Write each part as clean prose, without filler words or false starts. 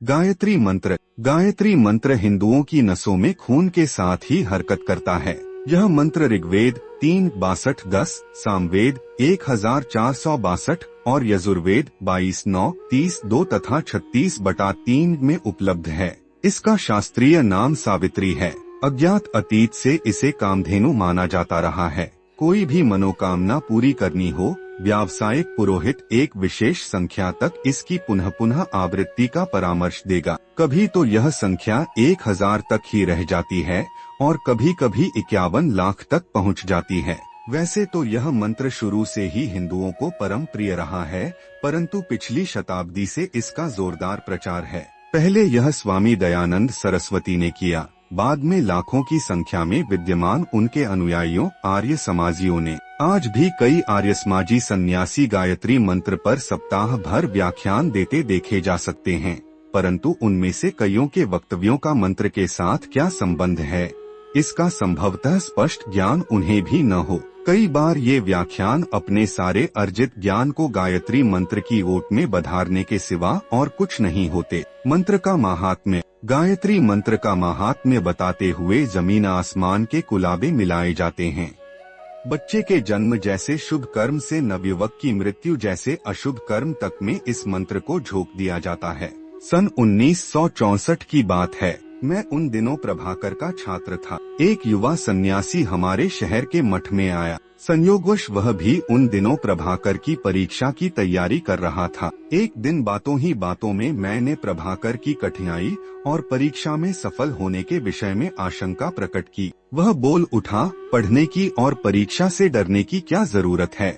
गायत्री मंत्र हिंदुओं की नसों में खून के साथ ही हरकत करता है। यह मंत्र ऋग्वेद 3:62-10, सामवेद 1462 और यजुर्वेद 22:9-30-2 तथा 36/3 में उपलब्ध है। इसका शास्त्रीय नाम सावित्री है। अज्ञात अतीत से इसे कामधेनु माना जाता रहा है। कोई भी मनोकामना पूरी करनी हो, व्यावसायिक पुरोहित एक विशेष संख्या तक इसकी पुनः पुनः आवृत्ति का परामर्श देगा। कभी तो यह संख्या 1000 तक ही रह जाती है और कभी कभी 51 लाख तक पहुंच जाती है। वैसे तो यह मंत्र शुरू से ही हिंदुओं को परम प्रिय रहा है, परंतु पिछली शताब्दी से इसका जोरदार प्रचार है। पहले यह स्वामी दयानंद सरस्वती ने किया, बाद में लाखों की संख्या में विद्यमान उनके अनुयायियों आर्य समाजियों ने। आज भी कई आर्य समाजी सन्यासी गायत्री मंत्र पर सप्ताह भर व्याख्यान देते देखे जा सकते हैं, परंतु उनमें से कईयों के वक्तव्यों का मंत्र के साथ क्या संबंध है, इसका संभवतः स्पष्ट ज्ञान उन्हें भी न हो। कई बार ये व्याख्यान अपने सारे अर्जित ज्ञान को गायत्री मंत्र की ओट में बधारने के सिवा और कुछ नहीं होते। मंत्र का महात्म्य। गायत्री मंत्र का महात्म्य बताते हुए जमीन आसमान के कुलाबे मिलाए जाते हैं। बच्चे के जन्म जैसे शुभ कर्म से नवयुवक की मृत्यु जैसे अशुभ कर्म तक में इस मंत्र को झोंक दिया जाता है। सन 1964 की बात है। मैं उन दिनों प्रभाकर का छात्र था। एक युवा सन्यासी हमारे शहर के मठ में आया। संयोगवश वह भी उन दिनों प्रभाकर की परीक्षा की तैयारी कर रहा था। एक दिन बातों ही बातों में मैंने प्रभाकर की कठिनाई और परीक्षा में सफल होने के विषय में आशंका प्रकट की। वह बोल उठा, पढ़ने की और परीक्षा से डरने की क्या जरूरत है।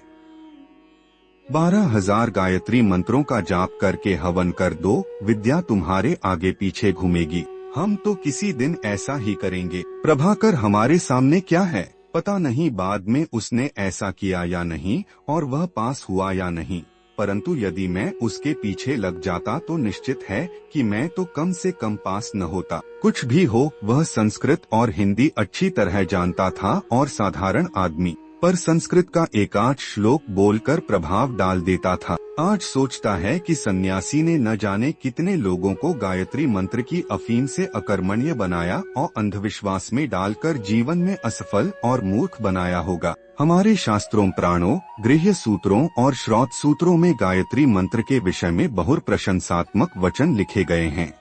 12,000 गायत्री मंत्रों का जाप करके हवन कर दो, विद्या तुम्हारे आगे पीछे घूमेगी। हम तो किसी दिन ऐसा ही करेंगे। प्रभाकर हमारे सामने क्या है, पता नहीं बाद में उसने ऐसा किया या नहीं और वह पास हुआ या नहीं, परंतु यदि मैं उसके पीछे लग जाता तो निश्चित है कि मैं तो कम से कम पास न होता। कुछ भी हो, वह संस्कृत और हिंदी अच्छी तरह जानता था और साधारण आदमी पर संस्कृत का एकाध श्लोक बोलकर प्रभाव डाल देता था। आज सोचता है कि सन्यासी ने न जाने कितने लोगों को गायत्री मंत्र की अफीम से अकर्मण्य बनाया और अंधविश्वास में डालकर जीवन में असफल और मूर्ख बनाया होगा। हमारे शास्त्रों, प्राणों, गृह्य सूत्रों और श्रौत सूत्रों में गायत्री मंत्र के विषय में बहुत प्रशंसात्मक वचन लिखे गए हैं।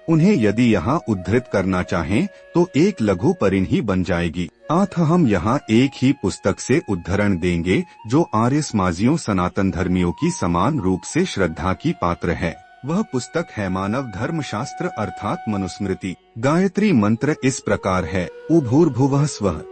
उन्हें यदि यहाँ उद्धृत करना चाहें तो एक लघु परिन ही बन जाएगी। अतः हम यहाँ एक ही पुस्तक से उद्धरण देंगे जो आर्य समाजियों सनातन धर्मियों की समान रूप से श्रद्धा की पात्र है। वह पुस्तक है मानव धर्मशास्त्र अर्थात मनुस्मृति। गायत्री मंत्र इस प्रकार है। उभूर्भुवः स्वः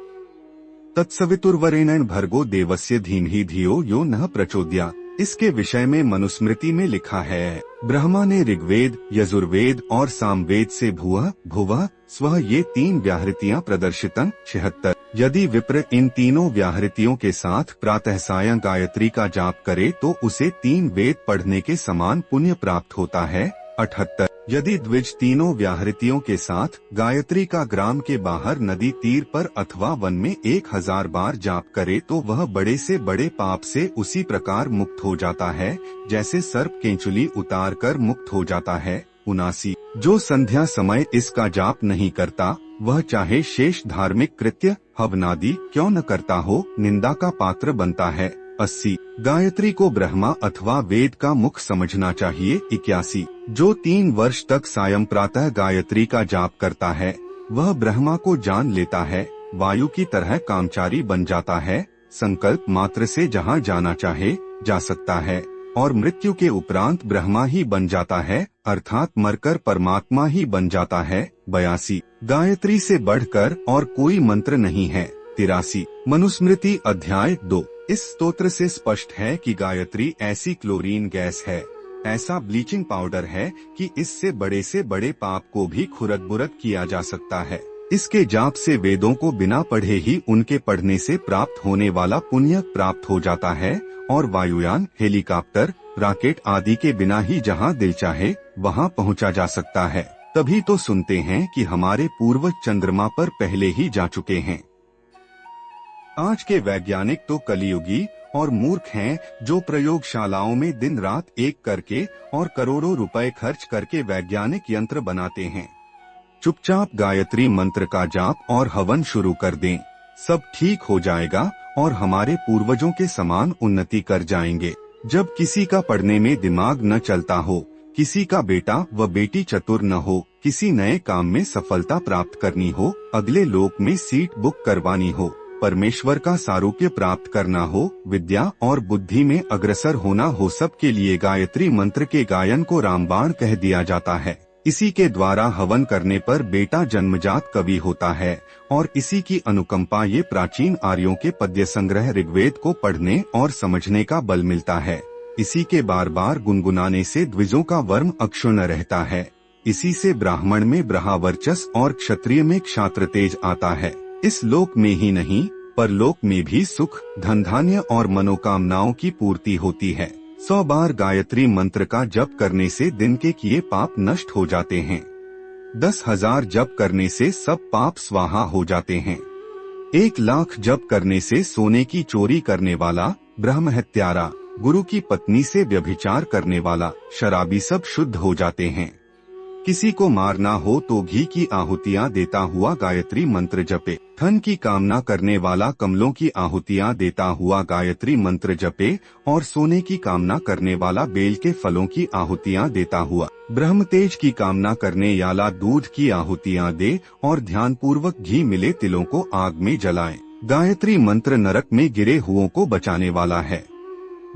तत्सवितुर्वरेण्यं भर्गो देवस्य धीमहि धियो यो नः प्रचोदयात्। इसके विषय में मनुस्मृति में लिखा है, ब्रह्मा ने ऋग्वेद, यजुर्वेद और सामवेद से भुवः, भुवः, स्वः ये 3 व्याहृतियां प्रदर्शितन 76। यदि विप्र इन तीनों व्याहृतियों के साथ प्रातः सायं गायत्री का जाप करे तो उसे 3 वेद पढ़ने के समान पुण्य प्राप्त होता है। 78। यदि द्विज तीनों व्याहृतियों के साथ गायत्री का ग्राम के बाहर नदी तीर पर अथवा वन में 1000 बार जाप करे तो वह बड़े से बड़े पाप से उसी प्रकार मुक्त हो जाता है जैसे सर्प केंचुली उतार कर मुक्त हो जाता है। 79। जो संध्या समय इसका जाप नहीं करता वह चाहे शेष धार्मिक कृत्य हवनादि क्यों न करता हो, निंदा का पात्र बनता है। 80। गायत्री को ब्रह्मा अथवा वेद का मुख समझना चाहिए। 81। जो 3 वर्ष तक सायं प्रातः गायत्री का जाप करता है वह ब्रह्मा को जान लेता है, वायु की तरह कामचारी बन जाता है, संकल्प मात्र से जहाँ जाना चाहे जा सकता है और मृत्यु के उपरांत ब्रह्मा ही बन जाता है अर्थात मरकर परमात्मा ही बन जाता है। 82। गायत्री से बढ़कर और कोई मंत्र नहीं है। 83। मनुस्मृति अध्याय 2। इस स्तोत्र से स्पष्ट है कि गायत्री ऐसी क्लोरीन गैस है, ऐसा ब्लीचिंग पाउडर है कि इससे बड़े से बड़े पाप को भी खुरद बुरद किया जा सकता है। इसके जाप से वेदों को बिना पढ़े ही उनके पढ़ने से प्राप्त होने वाला पुण्य प्राप्त हो जाता है और वायुयान, हेलीकॉप्टर, रॉकेट आदि के बिना ही जहां दिल चाहे वहां पहुंचा जा सकता है। तभी तो सुनते हैं कि हमारे पूर्वज चंद्रमा पर पहले ही जा चुके हैं। आज के वैज्ञानिक तो कलियुगी और मूर्ख हैं जो प्रयोगशालाओं में दिन रात एक करके और करोड़ों रुपए खर्च करके वैज्ञानिक यंत्र बनाते हैं। चुपचाप गायत्री मंत्र का जाप और हवन शुरू कर दें, सब ठीक हो जाएगा और हमारे पूर्वजों के समान उन्नति कर जाएंगे। जब किसी का पढ़ने में दिमाग न चलता हो, किसी का बेटा व बेटी चतुर न हो, किसी नए काम में सफलता प्राप्त करनी हो, अगले लोक में सीट बुक करवानी हो, परमेश्वर का सारूप्य प्राप्त करना हो, विद्या और बुद्धि में अग्रसर होना हो, सबके लिए गायत्री मंत्र के गायन को रामबाण कह दिया जाता है। इसी के द्वारा हवन करने पर बेटा जन्मजात कवि होता है और इसी की अनुकंपा ये प्राचीन आर्यों के पद्य संग्रह ऋग्वेद को पढ़ने और समझने का बल मिलता है। इसी के बार बार गुनगुनाने से द्विजों का वर्म अक्षुण्ण रहता है। इसी से ब्राह्मण में ब्रह्मावर्चस और क्षत्रिय में क्षात्र तेज आता है। इस लोक में ही नहीं परलोक में भी सुख, धन धान्य और मनोकामनाओं की पूर्ति होती है। 100 बार गायत्री मंत्र का जप करने से दिन के किए पाप नष्ट हो जाते हैं। 10,000 जप करने से सब पाप स्वाहा हो जाते हैं। 1,00,000 जप करने से सोने की चोरी करने वाला, ब्रह्म हत्यारा, गुरु की पत्नी से व्यभिचार करने वाला, शराबी सब शुद्ध हो जाते हैं। किसी को मारना हो तो घी की आहुतियां देता हुआ गायत्री मंत्र जपे। धन की कामना करने वाला कमलों की आहुतियां देता हुआ गायत्री मंत्र जपे और सोने की कामना करने वाला बेल के फलों की आहुतियां देता हुआ, ब्रह्म तेज की कामना करने वाला दूध की आहुतियां दे और ध्यान पूर्वक घी मिले तिलों को आग में जलाए। गायत्री मंत्र नरक में गिरे हुओं को बचाने वाला है।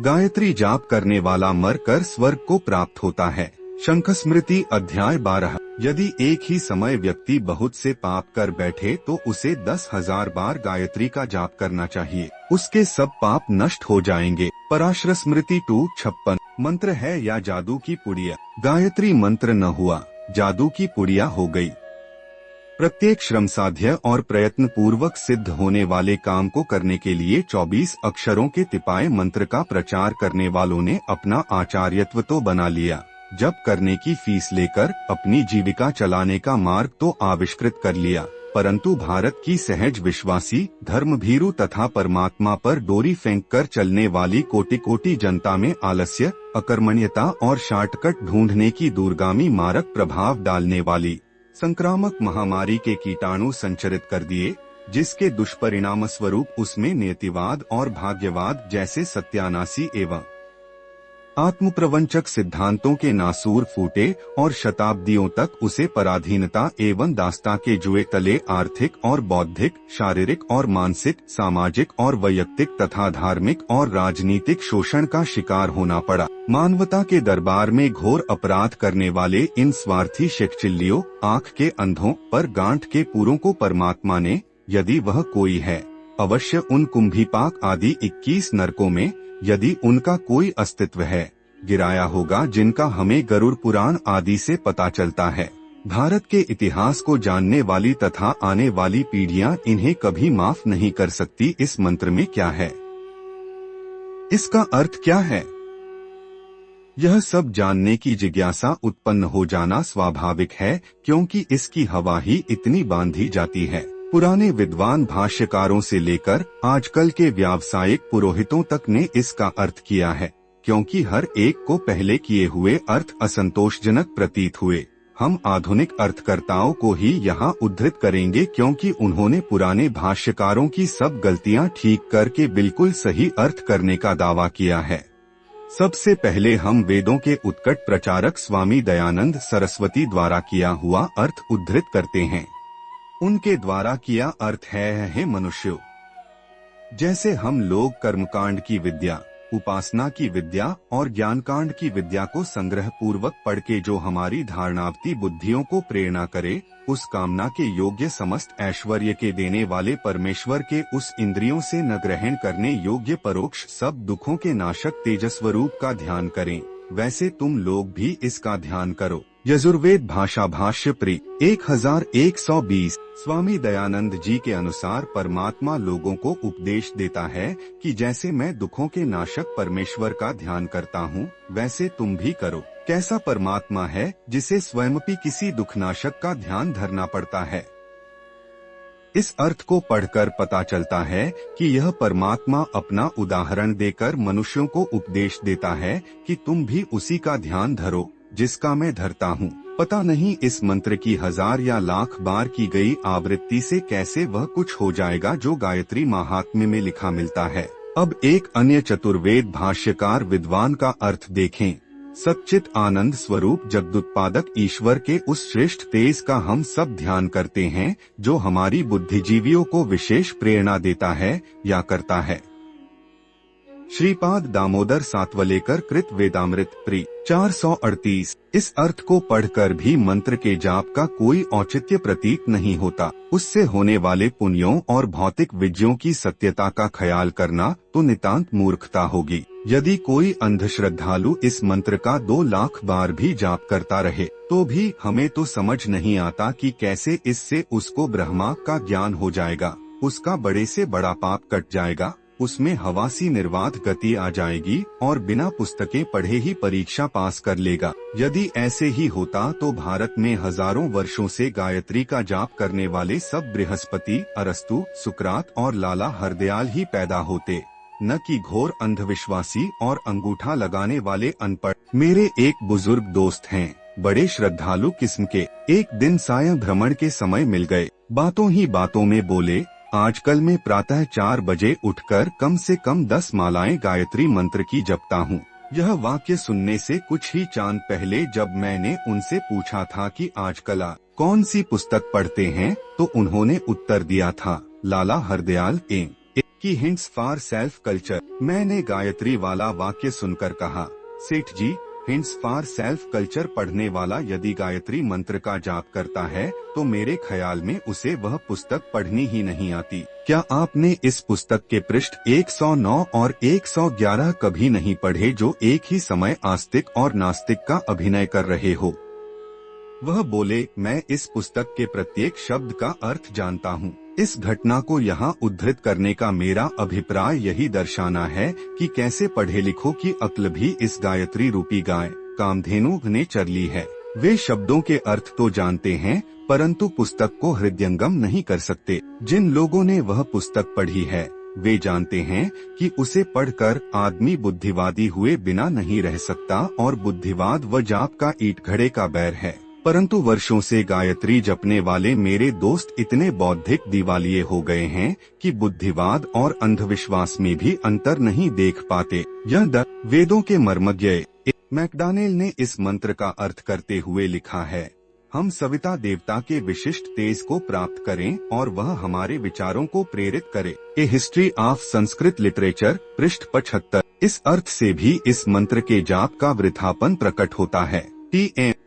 गायत्री जाप करने वाला मर कर स्वर्ग को प्राप्त होता है। शंख स्मृति अध्याय 12। यदि एक ही समय व्यक्ति बहुत से पाप कर बैठे तो उसे 10,000 बार गायत्री का जाप करना चाहिए, उसके सब पाप नष्ट हो जाएंगे। पराशर स्मृति 2:56। मंत्र है या जादू की पुड़िया। गायत्री मंत्र न हुआ, जादू की पुड़िया हो गई। प्रत्येक श्रम साध्य और प्रयत्न पूर्वक सिद्ध होने वाले काम को करने के लिए 24 अक्षरों के तिपाए मंत्र का प्रचार करने वालों ने अपना आचार्यत्व तो बना लिया, जप करने की फीस लेकर अपनी जीविका चलाने का मार्ग तो आविष्कृत कर लिया, परंतु भारत की सहज विश्वासी, धर्मभीरु तथा परमात्मा पर डोरी फेंक कर चलने वाली कोटि कोटि जनता में आलस्य, अकर्मण्यता और शॉर्टकट ढूंढने की दूरगामी मारक प्रभाव डालने वाली संक्रामक महामारी के कीटाणु संचरित कर दिए, जिसके दुष्परिणाम स्वरूप उसमें नियतिवाद और भाग्यवाद जैसे सत्यानाशी एवं आत्मप्रवंचक सिद्धांतों के नासूर फूटे और शताब्दियों तक उसे पराधीनता एवं दास्ता के जुए तले आर्थिक और बौद्धिक, शारीरिक और मानसिक, सामाजिक और वैयक्तिक तथा धार्मिक और राजनीतिक शोषण का शिकार होना पड़ा। मानवता के दरबार में घोर अपराध करने वाले इन स्वार्थी शेखचिल्लियों, आँख के अंधों पर गांठ के पूरों को परमात्मा ने, यदि वह कोई है, अवश्य उन कुंभीपाक आदि 21 नरकों में, यदि उनका कोई अस्तित्व है, गिराया होगा, जिनका हमें गरुड़ पुराण आदि से पता चलता है। भारत के इतिहास को जानने वाली तथा आने वाली पीढ़ियां इन्हें कभी माफ नहीं कर सकती। इस मंत्र में क्या है, इसका अर्थ क्या है, यह सब जानने की जिज्ञासा उत्पन्न हो जाना स्वाभाविक है, क्योंकि इसकी हवा ही इतनी बांधी जाती है। पुराने विद्वान भाष्यकारों से लेकर आजकल के व्यावसायिक पुरोहितों तक ने इसका अर्थ किया है, क्योंकि हर एक को पहले किए हुए अर्थ असंतोषजनक प्रतीत हुए। हम आधुनिक अर्थकर्ताओं को ही यहाँ उद्धृत करेंगे, क्योंकि उन्होंने पुराने भाष्यकारों की सब गलतियाँ ठीक करके बिल्कुल सही अर्थ करने का दावा किया है। सबसे पहले हम वेदों के उत्कट प्रचारक स्वामी दयानंद सरस्वती द्वारा किया हुआ अर्थ उद्धृत करते हैं। उनके द्वारा किया अर्थ है, हे मनुष्यों, जैसे हम लोग कर्मकांड की विद्या, उपासना की विद्या और ज्ञानकांड की विद्या को संग्रह पूर्वक पढ़ के जो हमारी धारणावती बुद्धियों को प्रेरणा करे, उस कामना के योग्य समस्त ऐश्वर्य के देने वाले परमेश्वर के उस इंद्रियों से न ग्रहण करने योग्य परोक्ष सब दुखों के नाशक तेजस्वरूप का ध्यान करें, वैसे तुम लोग भी इसका ध्यान करो। यजुर्वेद भाषा भाष्य प्री 1120। स्वामी दयानंद जी के अनुसार परमात्मा लोगों को उपदेश देता है कि जैसे मैं दुखों के नाशक परमेश्वर का ध्यान करता हूँ, वैसे तुम भी करो। कैसा परमात्मा है जिसे स्वयं भी किसी दुखनाशक का ध्यान धरना पड़ता है। इस अर्थ को पढ़कर पता चलता है कि यह परमात्मा अपना उदाहरण देकर मनुष्यों को उपदेश देता है कि तुम भी उसी का ध्यान धरो जिसका मैं धरता हूँ। पता नहीं इस मंत्र की 1000 या लाख बार की गई आवृत्ति से कैसे वह कुछ हो जाएगा जो गायत्री महात्म्य में लिखा मिलता है। अब एक अन्य चतुर्वेद भाष्यकार विद्वान का अर्थ देखें। सच्चित आनंद स्वरूप जगदुत्पादक ईश्वर के उस श्रेष्ठ तेज का हम सब ध्यान करते हैं जो हमारी बुद्धिजीवियों को विशेष प्रेरणा देता है या करता है। श्रीपाद दामोदर सातवलेकर कृत वेदामृत प्री 438। इस अर्थ को पढ़कर भी मंत्र के जाप का औचित्य औचित्य प्रतीत नहीं होता। उससे होने वाले पुण्यों और भौतिक विजयों की सत्यता का ख्याल करना तो नितांत मूर्खता होगी। यदि कोई अंधश्रद्धालु इस मंत्र का 2 लाख बार भी जाप करता रहे तो भी हमें तो समझ नहीं आता कि कैसे इससे उसको ब्रह्मा का ज्ञान हो जाएगा, उसका बड़े से बड़ा पाप कट जाएगा, उसमें हवासी निर्वाध गति आ जाएगी और बिना पुस्तकें पढ़े ही परीक्षा पास कर लेगा। यदि ऐसे ही होता तो भारत में हजारों वर्षों से गायत्री का जाप करने वाले सब बृहस्पति, अरस्तु, सुकरात और लाला हरदयाल ही पैदा होते, न कि घोर अंधविश्वासी और अंगूठा लगाने वाले अनपढ़। मेरे एक बुजुर्ग दोस्त हैं, बड़े श्रद्धालु किस्म के। एक दिन सायं भ्रमण के समय मिल गए। बातों ही बातों में बोले, आजकल मैं प्रातः 4 बजे उठकर कम से कम 10 मालाएं गायत्री मंत्र की जपता हूँ। यह वाक्य सुनने से कुछ ही चांद पहले जब मैंने उनसे पूछा था कि आजकल कौन सी पुस्तक पढ़ते हैं तो उन्होंने उत्तर दिया था, लाला हरदयाल की हिंट्स फॉर सेल्फ कल्चर। मैंने गायत्री वाला वाक्य सुनकर कहा, सेठ जी, हिंट्स फॉर सेल्फ कल्चर पढ़ने वाला यदि गायत्री मंत्र का जाप करता है तो मेरे ख्याल में उसे वह पुस्तक पढ़नी ही नहीं आती। क्या आपने इस पुस्तक के पृष्ठ 109 और 111 कभी नहीं पढ़े जो एक ही समय आस्तिक और नास्तिक का अभिनय कर रहे हो? वह बोले, मैं इस पुस्तक के प्रत्येक शब्द का अर्थ जानता हूँ। इस घटना को यहाँ उद्धृत करने का मेरा अभिप्राय यही दर्शाना है कि कैसे पढ़े लिखों की अक्ल भी इस गायत्री रूपी गाय कामधेनु ने चर ली है। वे शब्दों के अर्थ तो जानते हैं परंतु पुस्तक को हृदयंगम नहीं कर सकते। जिन लोगों ने वह पुस्तक पढ़ी है वे जानते हैं कि उसे पढ़कर आदमी बुद्धिवादी हुए बिना नहीं रह सकता और बुद्धिवाद व जाप का ईट घड़े का बैर है। परंतु वर्षों से गायत्री जपने वाले मेरे दोस्त इतने बौद्धिक दिवालिये हो गए हैं कि बुद्धिवाद और अंधविश्वास में भी अंतर नहीं देख पाते। यह वेदों के मर्मज्ञ मैकडॉनेल ने इस मंत्र का अर्थ करते हुए लिखा है, हम सविता देवता के विशिष्ट तेज को प्राप्त करें और वह हमारे विचारों को प्रेरित करे। ए हिस्ट्री ऑफ संस्कृत लिटरेचर पृष्ठ 75। इस अर्थ से भी इस मंत्र के जाप का वृथापन प्रकट होता है।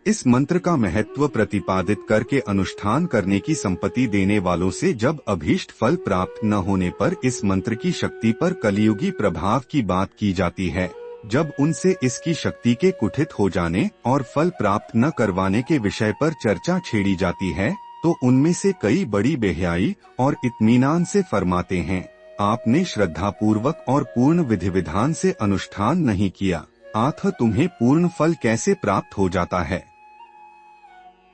इस मंत्र का महत्व प्रतिपादित करके अनुष्ठान करने की संपत्ति देने वालों से जब अभीष्ट फल प्राप्त न होने पर इस मंत्र की शक्ति पर कलियुगी प्रभाव की बात की जाती है। जब उनसे इसकी शक्ति के कुठित हो जाने और फल प्राप्त न करवाने के विषय पर चर्चा छेड़ी जाती है तो उनमें से कई बड़ी बेहयाई और इत्मीनान से फरमाते हैं, आपने श्रद्धा पूर्वक और पूर्ण विधि विधान से अनुष्ठान नहीं किया, आथ तुम्हें पूर्ण फल कैसे प्राप्त हो जाता है।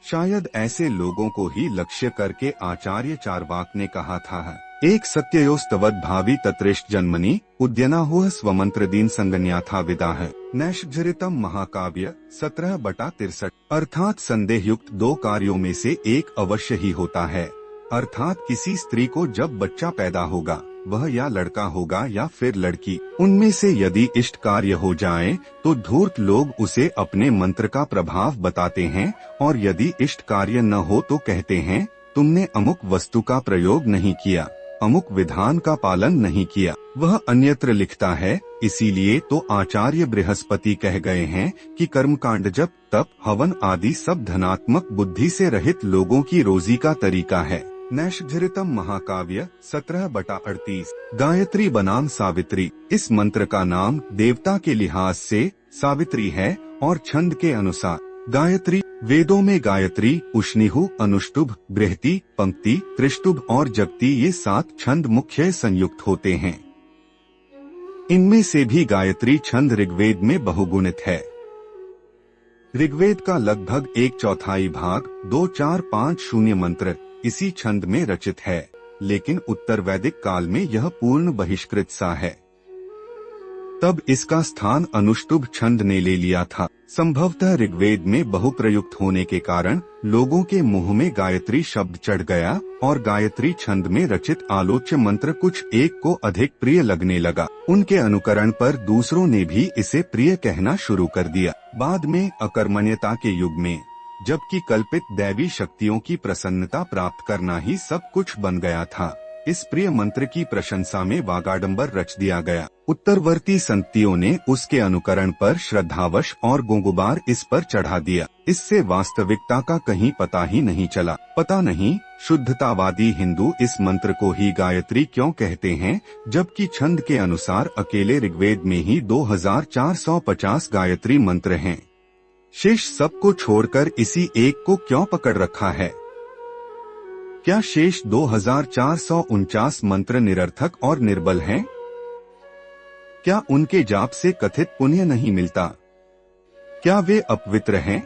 शायद ऐसे लोगों को ही लक्ष्य करके आचार्य चार्वाक ने कहा था, एक सत्ययोस्तवद भावी तत्रेष्ट जन्मनि उद्यनाहुः स्वमंत्र दीन संगन्याथा विदाह नैषधरितम महाकाव्य 17/63। अर्थात संदेह युक्त 2 कार्यों में से एक अवश्य ही होता है, अर्थात किसी स्त्री को जब बच्चा पैदा होगा वह या लड़का होगा या फिर लड़की, उनमें से यदि इष्ट कार्य हो जाए तो धूर्त लोग उसे अपने मंत्र का प्रभाव बताते हैं और यदि इष्ट कार्य न हो तो कहते हैं तुमने अमुक वस्तु का प्रयोग नहीं किया, अमुक विधान का पालन नहीं किया। वह अन्यत्र लिखता है, इसीलिए तो आचार्य बृहस्पति कह गए हैं कि कर्मकांड जप तप हवन आदि सब धनात्मक बुद्धि से रहित लोगों की रोजी का तरीका है। नैषधरितम महाकाव्य 17/38। गायत्री बनाम सावित्री। इस मंत्र का नाम देवता के लिहाज से सावित्री है और छंद के अनुसार गायत्री। वेदों में गायत्री, उष्णिहु, अनुष्टुभ, बृहति, पंक्ति, त्रिष्टुभ और जगति ये 7 छंद मुख्य संयुक्त होते हैं। इनमें से भी गायत्री छंद ऋग्वेद में बहुगुणित है। ऋग्वेद का लगभग 1/4 भाग 2-4-5-0 मंत्र इसी छंद में रचित है। लेकिन उत्तर वैदिक काल में यह पूर्ण बहिष्कृत सा है। तब इसका स्थान अनुष्टुभ छंद ने ले लिया था। संभवतः ऋग्वेद में बहुप्रयुक्त होने के कारण लोगों के मुंह में गायत्री शब्द चढ़ गया और गायत्री छंद में रचित आलोच्य मंत्र कुछ एक को अधिक प्रिय लगने लगा। उनके अनुकरण पर दूसरों ने भी इसे प्रिय कहना शुरू कर दिया। बाद में अकर्मण्यता के युग में, जबकि कल्पित दैवी शक्तियों की प्रसन्नता प्राप्त करना ही सब कुछ बन गया था, इस प्रिय मंत्र की प्रशंसा में वागाडंबर रच दिया गया। उत्तरवर्ती संतियों ने उसके अनुकरण पर श्रद्धावश और गुंगुबार इस पर चढ़ा दिया। इससे वास्तविकता का कहीं पता ही नहीं चला। पता नहीं शुद्धतावादी हिंदू इस मंत्र को ही गायत्री क्यों कहते हैं, जबकि छंद के अनुसार अकेले ऋग्वेद में ही 2450 गायत्री मंत्र हैं। शेष सबको छोड़कर इसी एक को क्यों पकड़ रखा है? क्या शेष 2449 मंत्र निरर्थक और निर्बल हैं? क्या उनके जाप से कथित पुण्य नहीं मिलता? क्या वे अपवित्र हैं?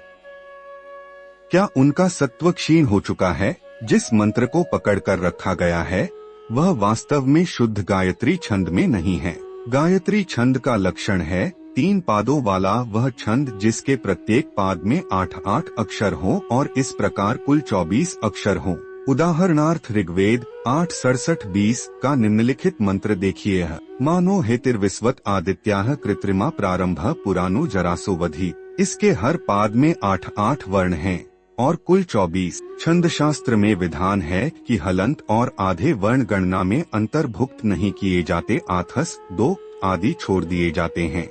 क्या उनका सत्व क्षीण हो चुका है? जिस मंत्र को पकड़ कर रखा गया है वह वास्तव में शुद्ध गायत्री छंद में नहीं है। गायत्री छंद का लक्षण है 3 पादों वाला वह छंद जिसके प्रत्येक पाद में 8-8 अक्षर हो और इस प्रकार कुल 24 अक्षर हो। उदाहरणार्थ ऋग्वेद 8:67-20 का निम्नलिखित मंत्र देखिए है। मानो हेतिर्विस्वत आदित्याः कृत्रिमा प्रारंभ पुरानो जरासो वधि। इसके हर पाद में 8-8 वर्ण हैं और कुल 24। छंद शास्त्र में विधान है कि हलंत और आधे वर्ण गणना में अंतर्भुक्त नहीं किए जाते, आथस 2 आदि छोड़ दिए जाते हैं।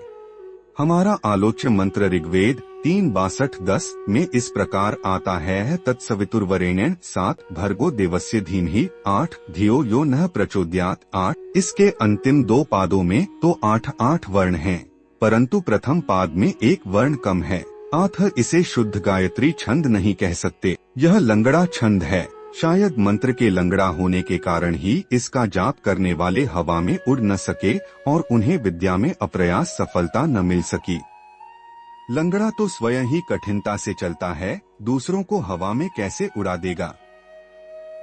हमारा आलोच्य मंत्र ऋग्वेद 3:62-10 में इस प्रकार आता है, तत्सवितुर्वरेण्यं 7 भर्गो देवस्य धीमहि 8 धियो यो नः प्रचोदयात् 8। इसके अंतिम 2 पादों में तो 8-8 वर्ण हैं, परंतु प्रथम पाद में 1 वर्ण कम है। अतः इसे शुद्ध गायत्री छंद नहीं कह सकते, यह लंगड़ा छंद है। शायद मंत्र के लंगड़ा होने के कारण ही इसका जाप करने वाले हवा में उड़ न सके और उन्हें विद्या में अप्रयास सफलता न मिल सकी। लंगड़ा तो स्वयं ही कठिनता से चलता है, दूसरों को हवा में कैसे उड़ा देगा?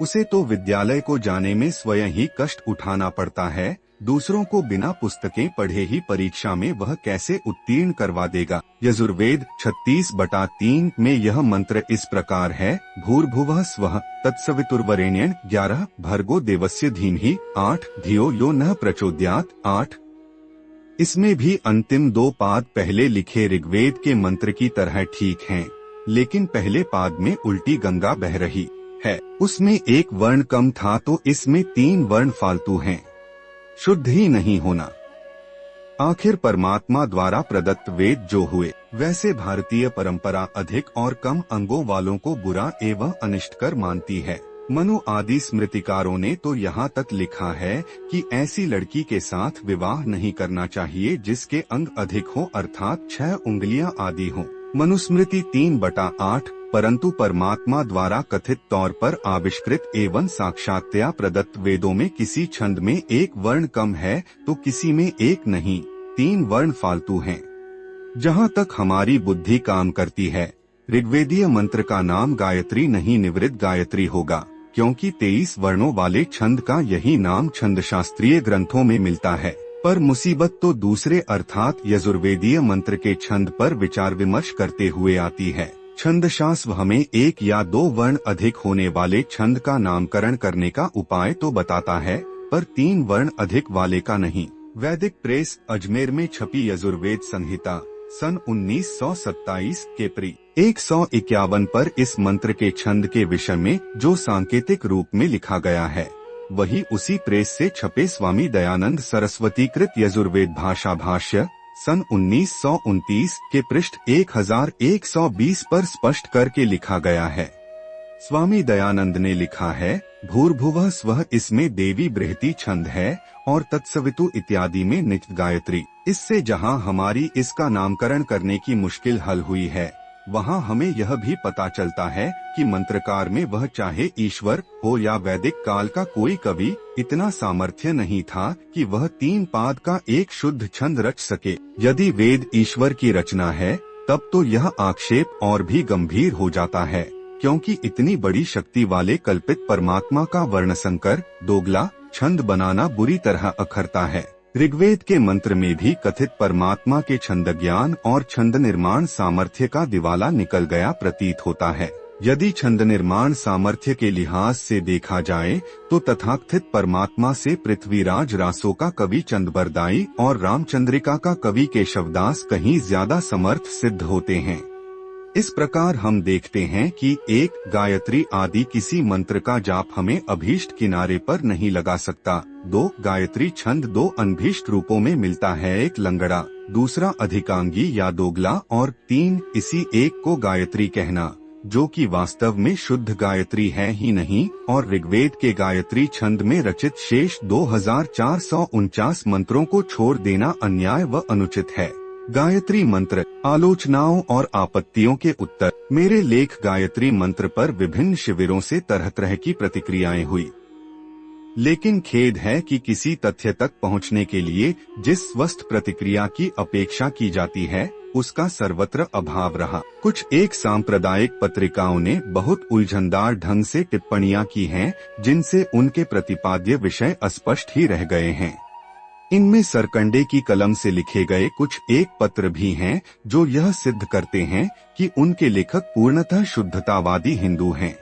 उसे तो विद्यालय को जाने में स्वयं ही कष्ट उठाना पड़ता है, दूसरों को बिना पुस्तकें पढ़े ही परीक्षा में वह कैसे उत्तीर्ण करवा देगा? यजुर्वेद 36/3 में यह मंत्र इस प्रकार है, भूर्भुवः स्वः तत्सवितुर्वरेण्यं 11 भर्गो देवस्य धीमहि 8 धियो यो नः प्रचोदयात् 8। इसमें भी अंतिम 2 पाद पहले लिखे ऋग्वेद के मंत्र की तरह ठीक हैं, लेकिन पहले पाद में उल्टी गंगा बह रही है। उसमें 1 वर्ण कम था तो इसमें 3 वर्ण फालतू हैं। शुद्ध ही नहीं होना। आखिर परमात्मा द्वारा प्रदत्त वेद जो हुए, वैसे भारतीय परंपरा अधिक और कम अंगों वालों को बुरा एवं अनिष्टकर मानती है। मनु आदि स्मृतिकारों ने तो यहाँ तक लिखा है कि ऐसी लड़की के साथ विवाह नहीं करना चाहिए जिसके अंग अधिक हो, अर्थात 6 उंगलियां आदि हो। मनुस्मृति 3/8। परंतु परमात्मा द्वारा कथित तौर पर आविष्कृत एवं साक्षात्या प्रदत्त वेदों में किसी छंद में 1 वर्ण कम है तो किसी में 1 नहीं, 3 वर्ण फालतू हैं। जहाँ तक हमारी बुद्धि काम करती है, ऋग्वेदीय मंत्र का नाम गायत्री नहीं निवृत्त गायत्री होगा, क्योंकि 23 वर्णों वाले छंद का यही नाम छंद शास्त्रीय ग्रंथों में मिलता है। पर मुसीबत तो दूसरे अर्थात यजुर्वेदीय मंत्र के छंद पर विचार विमर्श करते हुए आती है। छंद शास्त्र हमें 1 या 2 वर्ण अधिक होने वाले छंद का नामकरण करने का उपाय तो बताता है, पर 3 वर्ण अधिक वाले का नहीं। वैदिक प्रेस अजमेर में छपी यजुर्वेद संहिता सन 1927 के पृ 151 पर इस मंत्र के छंद के विषय में जो सांकेतिक रूप में लिखा गया है, वही उसी प्रेस से छपे स्वामी दयानंद सरस्वतीकृत यजुर्वेद भाषा भाष्य सन 1929 के पृष्ठ 1120 पर स्पष्ट करके लिखा गया है। स्वामी दयानंद ने लिखा है, भूर्भुवः स्वः इसमें देवी बृहति छंद है और तत्सवितु इत्यादि में नित्य गायत्री। इससे जहां हमारी इसका नामकरण करने की मुश्किल हल हुई है, वहां हमें यह भी पता चलता है कि मंत्रकार में वह चाहे ईश्वर हो या वैदिक काल का कोई कवि, इतना सामर्थ्य नहीं था कि वह 3 पाद का एक शुद्ध छंद रच सके। यदि वेद ईश्वर की रचना है, तब तो यह आक्षेप और भी गंभीर हो जाता है। क्योंकि इतनी बड़ी शक्ति वाले कल्पित परमात्मा का वर्णसंकर दोगला छंद बनाना बुरी तरह अखरता है। ऋग्वेद के मंत्र में भी कथित परमात्मा के छंद ज्ञान और छंद निर्माण सामर्थ्य का दिवाला निकल गया प्रतीत होता है। यदि छंद निर्माण सामर्थ्य के लिहाज से देखा जाए तो तथाकथित परमात्मा से पृथ्वीराज रासो का कवि चंदबरदाई और रामचंद्रिका का कवि केशवदास कहीं ज्यादा समर्थ सिद्ध होते हैं। इस प्रकार हम देखते हैं कि एक गायत्री आदि किसी मंत्र का जाप हमें अभीष्ट किनारे पर नहीं लगा सकता। 2 गायत्री छंद 2 अनभीष्ट रूपों में मिलता है, एक लंगड़ा, दूसरा अधिकांगी या दोगला और 3 इसी एक को गायत्री कहना, जो कि वास्तव में शुद्ध गायत्री है ही नहीं, और ऋग्वेद के गायत्री छंद में रचित शेष 2449 मंत्रों को छोड़ देना अन्याय व अनुचित है। गायत्री मंत्र आलोचनाओं और आपत्तियों के उत्तर। मेरे लेख गायत्री मंत्र पर विभिन्न शिविरों से तरह तरह की प्रतिक्रियाएं हुई, लेकिन खेद है कि किसी तथ्य तक पहुंचने के लिए जिस स्वस्थ प्रतिक्रिया की अपेक्षा की जाती है उसका सर्वत्र अभाव रहा। कुछ एक सांप्रदायिक पत्रिकाओं ने बहुत उलझनदार ढंग से टिप्पणियां की हैं, जिनसे उनके प्रतिपाद्य विषय अस्पष्ट ही रह गए हैं। इनमें सरकंडे की कलम से लिखे गए कुछ एक पत्र भी हैं जो यह सिद्ध करते हैं कि उनके लेखक पूर्णतः शुद्धतावादी हिंदू हैं।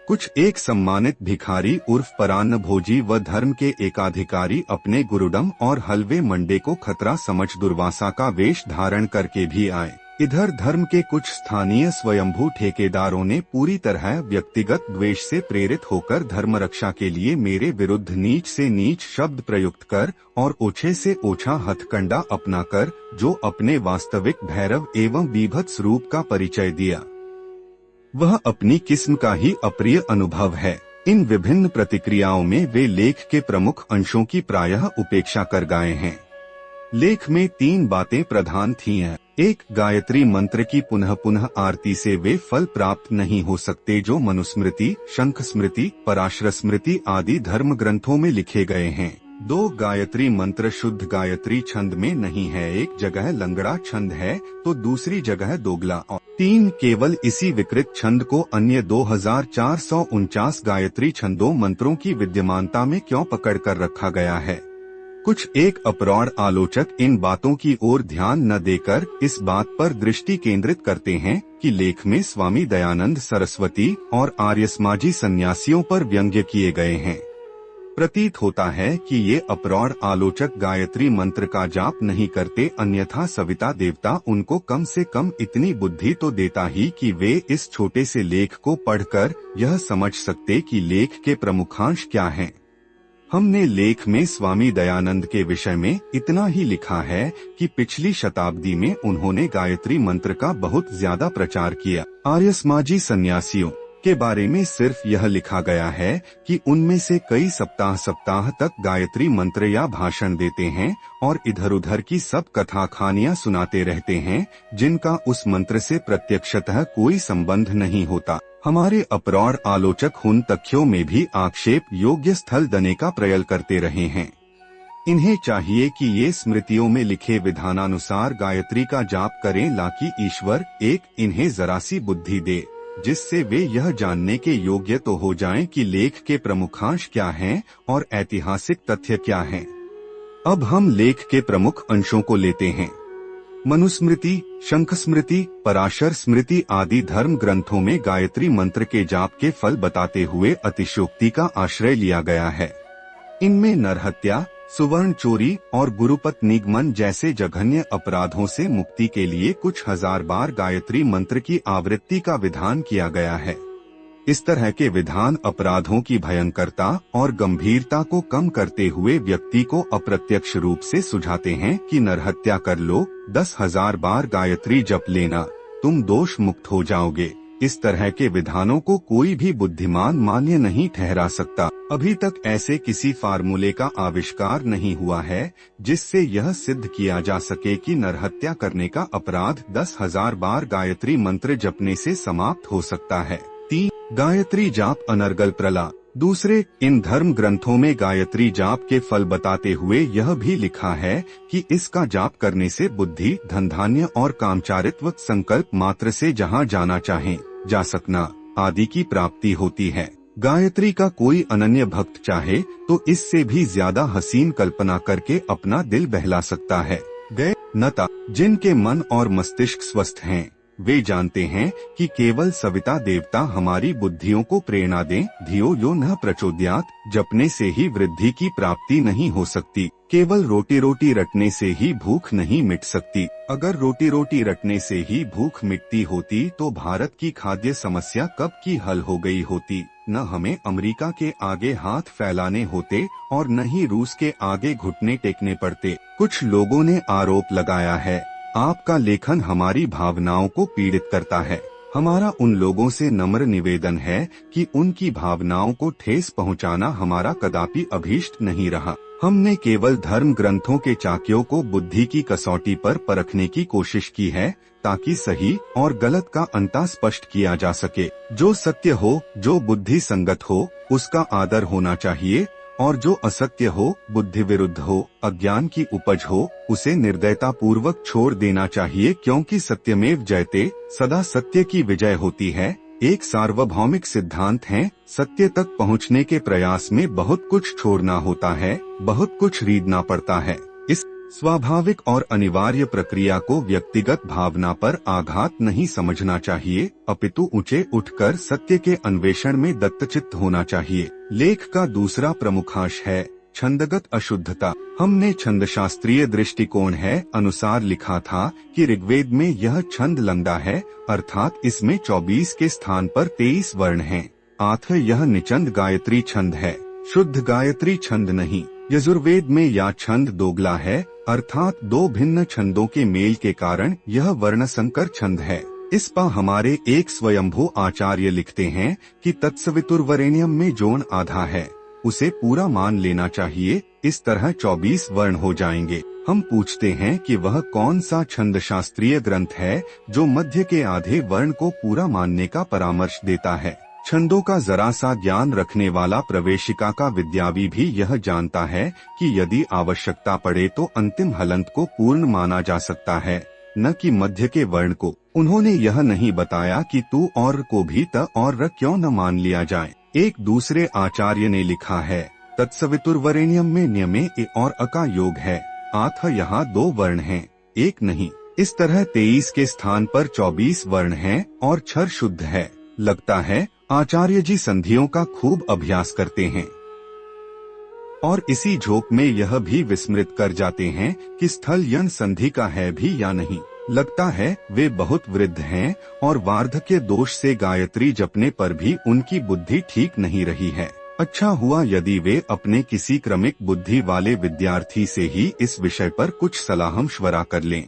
कुछ एक सम्मानित भिखारी उर्फ परान्न भोजी व धर्म के एकाधिकारी अपने गुरुडम और हलवे मंडे को खतरा समझ दुर्वासा का वेश धारण करके भी आए। इधर धर्म के कुछ स्थानीय स्वयंभू ठेकेदारों ने पूरी तरह व्यक्तिगत द्वेष से प्रेरित होकर धर्म रक्षा के लिए मेरे विरुद्ध नीच से नीच शब्द प्रयुक्त कर और ओछे से ओछा हथकंडा अपनाकर जो अपने वास्तविक भैरव एवं बीभत्स रूप का परिचय दिया, वह अपनी किस्म का ही अप्रिय अनुभव है। इन विभिन्न प्रतिक्रियाओं में वे लेख के प्रमुख अंशों की प्रायः उपेक्षा कर गए हैं। लेख में 3 बातें प्रधान थीं। 1. गायत्री मंत्र की पुनः पुनः आरती से वे फल प्राप्त नहीं हो सकते जो मनुस्मृति, शंख स्मृति, पराशर स्मृति आदि धर्म ग्रंथों में लिखे गए हैं। 2. गायत्री मंत्र शुद्ध गायत्री छंद में नहीं है, एक जगह लंगड़ा छंद है तो दूसरी जगह दोगला, और 3. केवल इसी विकृत छंद को अन्य 2449 गायत्री छंदों मंत्रों की विद्यमानता में क्यों पकड़ कर रखा गया है। कुछ एक अपराध आलोचक इन बातों की ओर ध्यान न देकर इस बात पर दृष्टि केंद्रित करते हैं कि लेख में स्वामी दयानंद सरस्वती और आर्यसमाजी सन्यासियों पर व्यंग्य किए गए हैं। प्रतीत होता है कि ये अपराध आलोचक गायत्री मंत्र का जाप नहीं करते, अन्यथा सविता देवता उनको कम से कम इतनी बुद्धि तो देता ही कि वे इस छोटे से लेख को पढ़कर यह समझ सकते कि लेख के प्रमुखांश क्या हैं। हमने लेख में स्वामी दयानंद के विषय में इतना ही लिखा है कि पिछली शताब्दी में उन्होंने गायत्री मंत्र का बहुत ज्यादा प्रचार किया। आर्यसमाजी सन्यासियों के बारे में सिर्फ यह लिखा गया है कि उनमें से कई सप्ताह तक गायत्री मंत्र या भाषण देते हैं और इधर उधर की सब कथा कहानियां सुनाते रहते हैं जिनका उस मंत्र से प्रत्यक्षतः कोई संबंध नहीं होता। हमारे अपराध आलोचक उन तथ्यों में भी आक्षेप योग्य स्थल देने का प्रयास करते रहे हैं। इन्हें चाहिए कि ये स्मृतियों में लिखे विधानानुसार गायत्री का जाप करें, लाकि ईश्वर एक इन्हें जरा सी बुद्धि दे जिससे वे यह जानने के योग्य तो हो जाएं कि लेख के प्रमुखांश क्या हैं और ऐतिहासिक तथ्य क्या हैं। अब हम लेख के प्रमुख अंशों को लेते हैं। मनुस्मृति, शंख स्मृति, पराशर स्मृति आदि धर्म ग्रंथों में गायत्री मंत्र के जाप के फल बताते हुए अतिशयोक्ति का आश्रय लिया गया है। इनमें नरहत्या, सुवर्ण चोरी और गुरुपत निगमन जैसे जघन्य अपराधों से मुक्ति के लिए कुछ हजार बार गायत्री मंत्र की आवृत्ति का विधान किया गया है। इस तरह के विधान अपराधों की भयंकरता और गंभीरता को कम करते हुए व्यक्ति को अप्रत्यक्ष रूप से सुझाते हैं कि नरहत्या कर लो, 10,000 बार गायत्री जप लेना, तुम दोष मुक्त हो जाओगे। इस तरह के विधानों को कोई भी बुद्धिमान मान्य नहीं ठहरा सकता। अभी तक ऐसे किसी फार्मूले का आविष्कार नहीं हुआ है जिससे यह सिद्ध किया जा सके कि नरहत्या करने का अपराध 10,000 बार गायत्री मंत्र जपने से समाप्त हो सकता है। 3. गायत्री जाप अनर्गल प्रला। दूसरे, इन धर्म ग्रंथों में गायत्री जाप के फल बताते हुए यह भी लिखा है कि इसका जाप करने से बुद्धि, धन धान्य और कामचारित्व संकल्प मात्र से जहाँ जाना चाहे जा सकना आदि की प्राप्ति होती है। गायत्री का कोई अनन्य भक्त चाहे तो इससे भी ज्यादा हसीन कल्पना करके अपना दिल बहला सकता है। नता जिनके मन और मस्तिष्क स्वस्थ हैं, वे जानते हैं कि केवल सविता देवता हमारी बुद्धियों को प्रेरणा दें। धियो यो न प्रचोदयात्, जपने से ही वृद्धि की प्राप्ति नहीं हो सकती। केवल रोटी रोटी रटने से ही भूख नहीं मिट सकती। अगर रोटी रोटी रटने से ही भूख मिटती होती तो भारत की खाद्य समस्या कब की हल हो गई होती। न हमें अमेरिका के आगे हाथ फैलाने होते और न ही रूस के आगे घुटने टेकने पड़ते। कुछ लोगों ने आरोप लगाया है, आपका लेखन हमारी भावनाओं को पीड़ित करता है। हमारा उन लोगों से नम्र निवेदन है कि उनकी भावनाओं को ठेस पहुंचाना हमारा कदापि अभीष्ट नहीं रहा। हमने केवल धर्म ग्रंथों के चाक्यों को बुद्धि की कसौटी पर परखने की कोशिश की है, ताकि सही और गलत का अंतर स्पष्ट किया जा सके। जो सत्य हो, जो बुद्धि संगत हो, उसका आदर होना चाहिए, और जो असत्य हो, बुद्धि विरुद्ध हो, अज्ञान की उपज हो, उसे निर्दयता पूर्वक छोड़ देना चाहिए, क्योंकि सत्यमेव जयते, सदा सत्य की विजय होती है। एक सार्वभौमिक सिद्धांत है, सत्य तक पहुंचने के प्रयास में बहुत कुछ छोड़ना होता है, बहुत कुछ रीदना पड़ता है। इस स्वाभाविक और अनिवार्य प्रक्रिया को व्यक्तिगत भावना पर आघात नहीं समझना चाहिए, अपितु ऊंचे उठकर सत्य के अन्वेषण में दत्तचित्त होना चाहिए। लेख का दूसरा प्रमुखांश है छंदगत अशुद्धता। हमने छंद शास्त्रीय दृष्टिकोण है अनुसार लिखा था कि ऋग्वेद में यह छंद लंगड़ा है, अर्थात इसमें 24 के स्थान पर 23 वर्ण हैं। अतः यह निचंद गायत्री छंद है, शुद्ध गायत्री छंद नहीं। यजुर्वेद में यह छंद दोगला है, अर्थात दो भिन्न छंदों के मेल के कारण यह वर्ण संकर छंद है। इस पर हमारे एक स्वयंभू आचार्य लिखते हैं कि तत्सवितुर्वरेण्यम में जोन आधा है, उसे पूरा मान लेना चाहिए, इस तरह 24 वर्ण हो जाएंगे। हम पूछते हैं कि वह कौन सा छंद शास्त्रीय ग्रंथ है जो मध्य के आधे वर्ण को पूरा मानने का परामर्श देता है। छंदों का जरा सा ज्ञान रखने वाला प्रवेशिका का विद्यावी भी यह जानता है कि यदि आवश्यकता पड़े तो अंतिम हलंत को पूर्ण माना जा सकता है, न कि मध्य के वर्ण को। उन्होंने यह नहीं बताया कि तू और को भी त और र क्यों न मान लिया जाए। एक दूसरे आचार्य ने लिखा है, तत्सवितुर्वरेण्यम में न्य में ए और अ का योग है, अतः यहाँ 2 वर्ण हैं, एक नहीं। इस तरह 23 के स्थान पर 24 वर्ण हैं और क्षर शुद्ध है। लगता है आचार्य जी संधियों का खूब अभ्यास करते हैं और इसी झोंक में यह भी विस्मृत कर जाते हैं कि स्थल यन संधि का है भी या नहीं। लगता है वे बहुत वृद्ध हैं और वार्धक्य दोष से गायत्री जपने पर भी उनकी बुद्धि ठीक नहीं रही है। अच्छा हुआ यदि वे अपने किसी क्रमिक बुद्धि वाले विद्यार्थी से ही इस विषय पर कुछ सलाह मशवरा कर लें।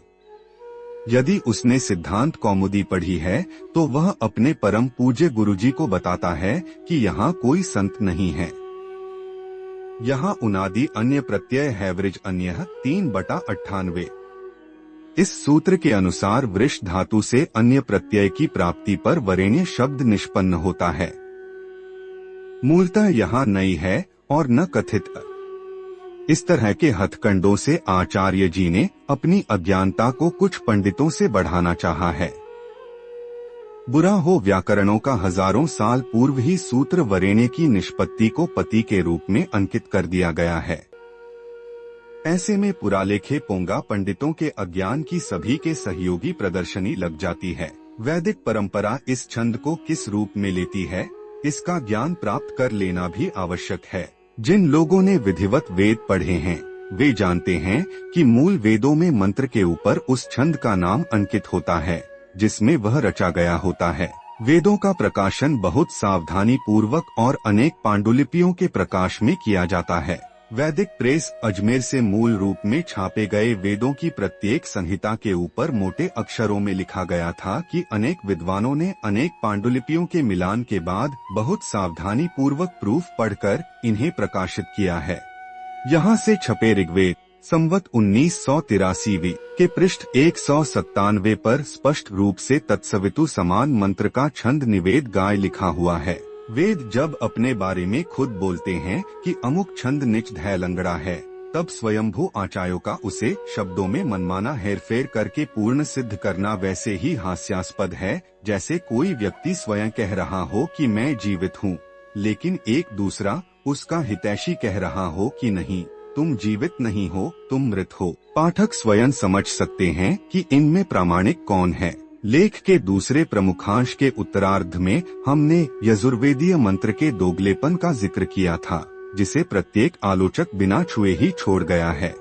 यदि उसने सिद्धांत कौमुदी पढ़ी है तो वह अपने परम पूज्य गुरुजी को बताता है कि यहाँ कोई संत नहीं है। यहाँ उनादि अन्य प्रत्यय हैवरिज अन्य 3/98। इस सूत्र के अनुसार वृष धातु से अन्य प्रत्यय की प्राप्ति पर वरेण्य शब्द निष्पन्न होता है। मूलतः यहाँ नई है और न कथित। इस तरह के हथकंडों से आचार्य जी ने अपनी अज्ञानता को कुछ पंडितों से बढ़ाना चाहा है। बुरा हो व्याकरणों का हजारों साल पूर्व ही सूत्र वरेण्य की निष्पत्ति को पति के रूप में अंकित कर दिया गया है। ऐसे में पुरालेखे पोंगा पंडितों के अज्ञान की सभी के सहयोगी प्रदर्शनी लग जाती है। वैदिक परंपरा इस छंद को किस रूप में लेती है, इसका ज्ञान प्राप्त कर लेना भी आवश्यक है। जिन लोगों ने विधिवत वेद पढ़े हैं वे जानते हैं कि मूल वेदों में मंत्र के ऊपर उस छंद का नाम अंकित होता है जिसमें वह रचा गया होता है। वेदों का प्रकाशन बहुत सावधानी पूर्वक और अनेक पांडुलिपियों के प्रकाश में किया जाता है। वैदिक प्रेस अजमेर से मूल रूप में छापे गए वेदों की प्रत्येक संहिता के ऊपर मोटे अक्षरों में लिखा गया था कि अनेक विद्वानों ने अनेक पांडुलिपियों के मिलान के बाद बहुत सावधानी पूर्वक प्रूफ पढ़कर इन्हें प्रकाशित किया है। यहाँ से छपे ऋग्वेद संवत 1983 के पृष्ठ 197 पर स्पष्ट रूप से तत्सवितु समान मंत्र का छंद निवेद गाय लिखा हुआ है। वेद जब अपने बारे में खुद बोलते हैं कि अमुक छंद निच धै लंगड़ा है, तब स्वयंभू आचार्यों उसे शब्दों में मनमाना हेरफेर करके पूर्ण सिद्ध करना वैसे ही हास्यास्पद है जैसे कोई व्यक्ति स्वयं कह रहा हो कि मैं जीवित हूँ, लेकिन एक दूसरा उसका हितैषी कह रहा हो कि नहीं, तुम जीवित नहीं हो, तुम मृत हो। पाठक स्वयं समझ सकते हैं कि इनमें प्रामाणिक कौन है। लेख के दूसरे प्रमुखांश के उत्तरार्ध में हमने यजुर्वेदीय मंत्र के दोगलेपन का जिक्र किया था, जिसे प्रत्येक आलोचक बिना छुए ही छोड़ गया है।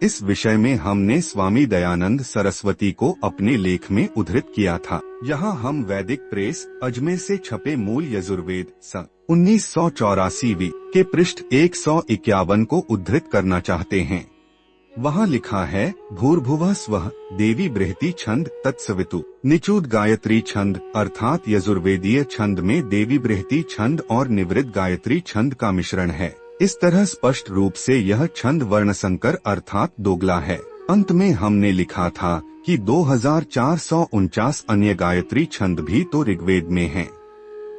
इस विषय में हमने स्वामी दयानंद सरस्वती को अपने लेख में उद्धृत किया था। यहाँ हम वैदिक प्रेस अजमेर से छपे मूल यजुर्वेद सन 1984 के पृष्ठ 151 को उद्धृत करना चाहते हैं। वहाँ लिखा है, भूर्भुवः स्वः देवी बृहति छंद तत्सवितु। निचूद गायत्री छंद अर्थात यजुर्वेदीय छंद में देवी बृहति छंद और निवृत्त गायत्री छंद का मिश्रण है। इस तरह स्पष्ट रूप से यह छंद वर्णसंकर अर्थात दोगला है। अंत में हमने लिखा था कि 2449 अन्य गायत्री छंद भी तो ऋग्वेद में हैं।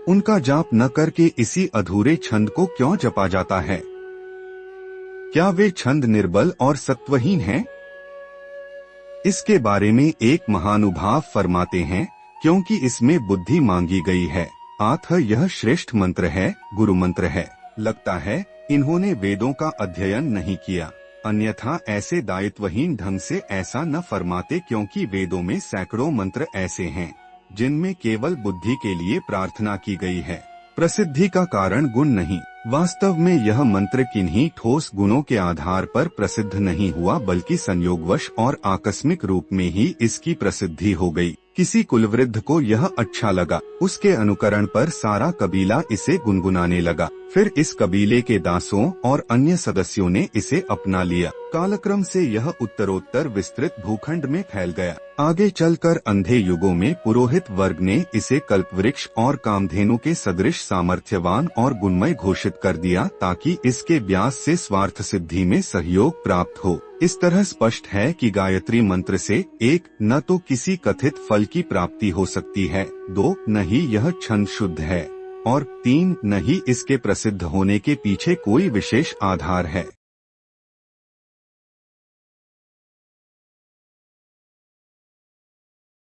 उनका जाप न करके इसी अधूरे छंद को क्यों जपा जाता है? क्या वे छंद निर्बल और सत्वहीन हैं? इसके बारे में एक महानुभाव फरमाते हैं, क्योंकि इसमें बुद्धि मांगी गई है, अतः यह श्रेष्ठ मंत्र है, गुरु मंत्र है। लगता है इन्होंने वेदों का अध्ययन नहीं किया, अन्यथा ऐसे दायित्वहीन ढंग से ऐसा न फरमाते, क्योंकि वेदों में सैकड़ों मंत्र ऐसे हैं जिनमें केवल बुद्धि के लिए प्रार्थना की गई है, प्रसिद्धि का कारण गुण नहीं। वास्तव में यह मंत्र किन्हीं ठोस गुणों के आधार पर प्रसिद्ध नहीं हुआ, बल्कि संयोगवश और आकस्मिक रूप में ही इसकी प्रसिद्धि हो गई। किसी कुलवृद्ध को यह अच्छा लगा, उसके अनुकरण पर सारा कबीला इसे गुनगुनाने लगा। फिर इस कबीले के दासों और अन्य सदस्यों ने इसे अपना लिया। कालक्रम से यह उत्तरोत्तर विस्तृत भूखंड में फैल गया। आगे चलकर अंधे युगों में पुरोहित वर्ग ने इसे कल्पवृक्ष और कामधेनु के सदृश सामर्थ्यवान और गुणमय घोषित कर दिया, ताकि इसके व्यास से स्वार्थ सिद्धि में सहयोग प्राप्त हो। इस तरह स्पष्ट है कि गायत्री मंत्र से एक, न तो किसी कथित फल की प्राप्ति हो सकती है, 2, न ही यह छंद शुद्ध है, और 3, न ही इसके प्रसिद्ध होने के पीछे कोई विशेष आधार है।